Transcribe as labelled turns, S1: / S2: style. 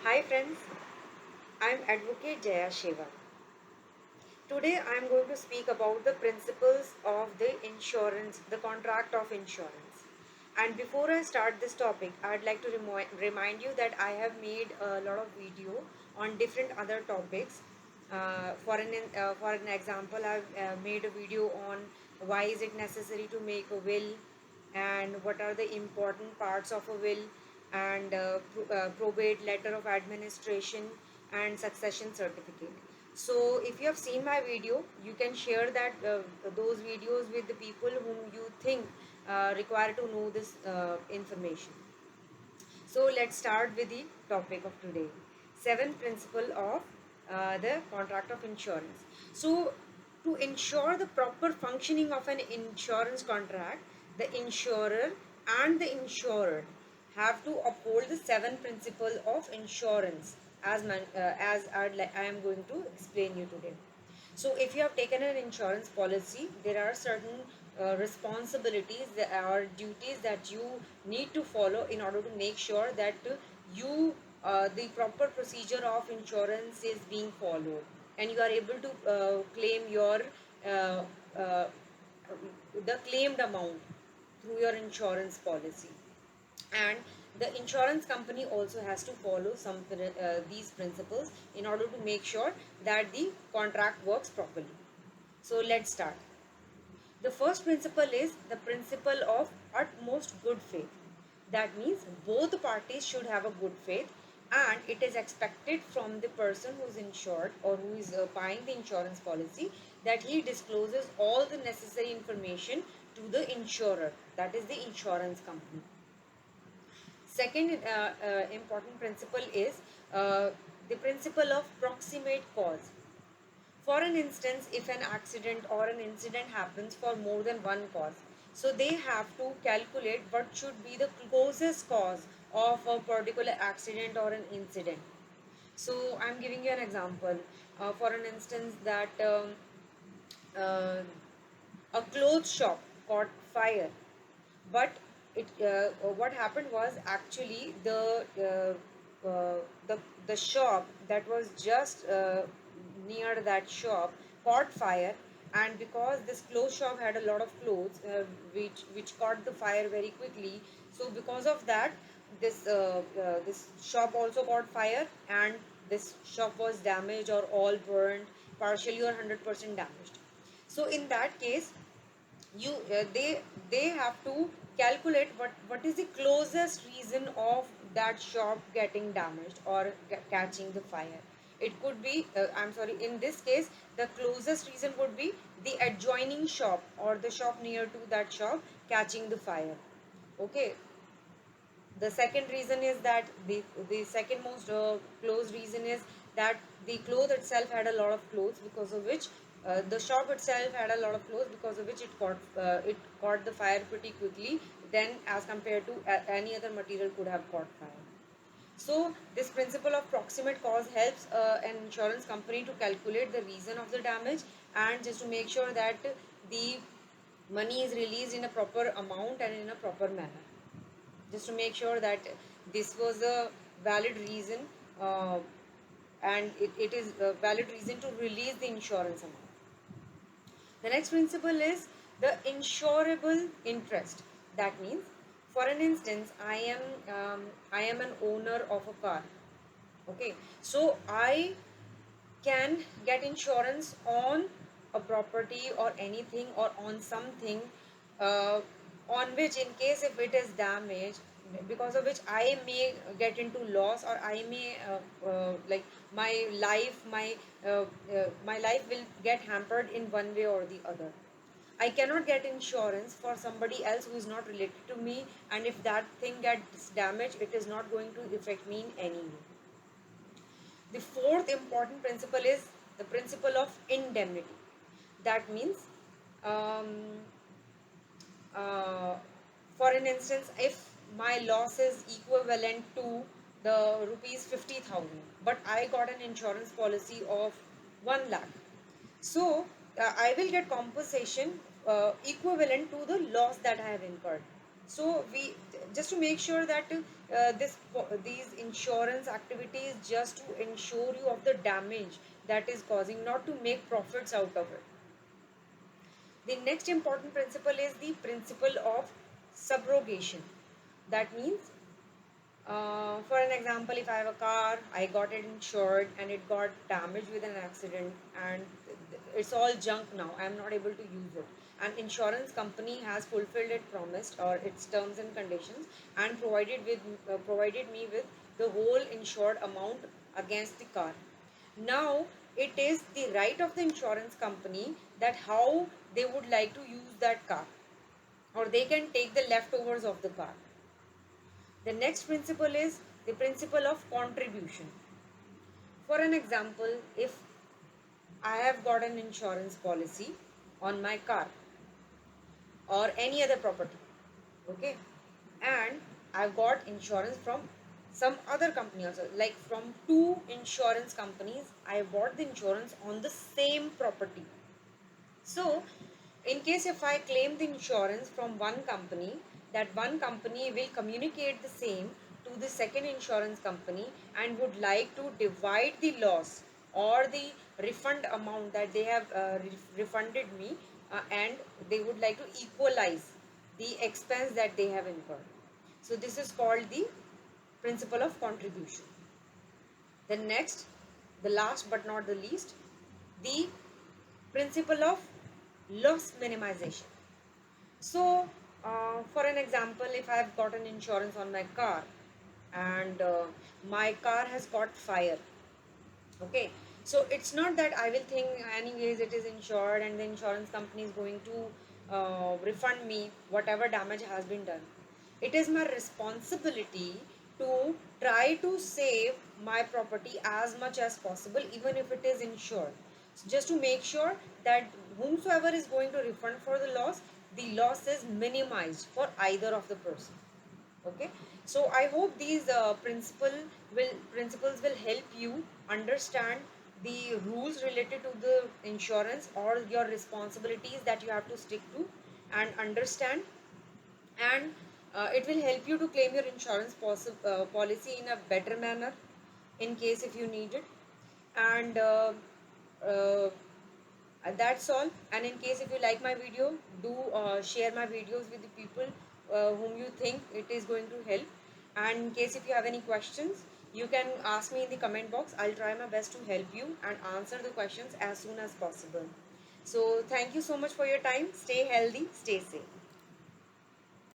S1: Hi friends, I am Advocate Jaya Shiva. Today I am going to speak about the principles of the insurance, the contract of insurance. And before I start this topic, I'd like to remind you that I have made a lot of video on different other topics. For an example, I've made a video on why is it necessary to make a will, and what are the important parts of a will, and probate, letter of administration, and succession certificate. So if you have seen my video, you can share those videos with the people whom you think require to know this information. So let's start with the topic of today. Seventh principle of the contract of insurance. So to ensure the proper functioning of an insurance contract, the insurer and the insured have to uphold the seven principle of insurance I am going to explain you today. So, if you have taken an insurance policy, there are certain responsibilities or duties that you need to follow in order to make sure that the proper procedure of insurance is being followed, and you are able to claim your uh, uh, the claimed amount through your insurance policy. And the insurance company also has to follow these principles in order to make sure that the contract works properly. So let's start. The first principle is the principle of utmost good faith. That means both parties should have a good faith, and it is expected from the person who is insured or who is buying the insurance policy that he discloses all the necessary information to the insurer, that is the insurance company. Second important principle is the principle of proximate cause. For an instance, if an accident or an incident happens for more than one cause, so they have to calculate what should be the closest cause of a particular accident or an incident. So I'm giving you an example. For an instance, that uh, a clothes shop caught fire, but what happened was actually the shop that was just near that shop caught fire. And because this clothes shop had a lot of clothes which caught the fire very quickly, so because of that this shop also caught fire, and this shop was damaged or all burned, partially or 100% damaged. So in that case, you they have to calculate what is the closest reason of that shop getting damaged or catching the fire. It could be I'm sorry, in this case the closest reason would be the adjoining shop or the shop near to that shop catching the fire. Okay. The second reason is that the second most close reason is that the cloth itself had a lot of clothes, because of which the shop itself had a lot of clothes, because of which it caught the fire pretty quickly than as compared to any other material could have caught fire. So this principle of proximate cause helps an insurance company to calculate the reason of the damage, and just to make sure that the money is released in a proper amount and in a proper manner, just to make sure that this was a valid reason, uh, and it is a valid reason to release the insurance amount. The next principle is the insurable interest. That means, for an instance, I am an owner of a car. Okay, so I can get insurance on a property or anything or on something, uh, on which, in case if it is damaged, because of which I may get into loss, or I may like my life will get hampered in one way or the other. I cannot get insurance for somebody else who is not related to me, and if that thing gets damaged, it is not going to affect me in any way. The fourth important principle is the principle of indemnity. That means, um, uh, for an instance, if my loss is equivalent to the rupees 50,000, but I got an insurance policy of 1 lakh, so I will get compensation equivalent to the loss that I have incurred. So we, just to make sure that these insurance activities just to ensure you of the damage that is causing, not to make profits out of it. The next important principle is the principle of subrogation. That means, for an example, if I have a car, I got it insured and it got damaged with an accident, and it's all junk now. I'm not able to use it. An insurance company has fulfilled its promise or its terms and conditions and provided me with the whole insured amount against the car. Now it is the right of the insurance company that how they would like to use that car, or they can take the leftovers of the car. The next principle is the principle of contribution. For an example, if I have got an insurance policy on my car or any other property, okay, and I've got insurance from some other company also, like from two insurance companies, I bought the insurance on the same property. So, in case if I claim the insurance from one company, that one company will communicate the same to the second insurance company and would like to divide the loss or the refund amount that they have refunded me, and they would like to equalize the expense that they have incurred. So, this is called the principle of contribution. The next, the last but not the least, the principle of loss minimization. So, for an example, if I have got an insurance on my car and my car has got fire, okay, so it's not that I will think anyways it is insured and the insurance company is going to refund me whatever damage has been done. It is my responsibility to try to save my property as much as possible, even if it is insured. So just to make sure that whomsoever is going to refund for the loss is minimized for either of the person. Okay, so I hope these principles will help you understand the rules related to the insurance or your responsibilities that you have to stick to and understand, and it will help you to claim your insurance policy in a better manner in case if you need it. And uh, that's all. And in case if you like my video, do share my videos with the people whom you think it is going to help. And in case if you have any questions, you can ask me in the comment box. I'll try my best to help you and answer the questions as soon as possible. So thank you so much for your time. Stay healthy, stay safe.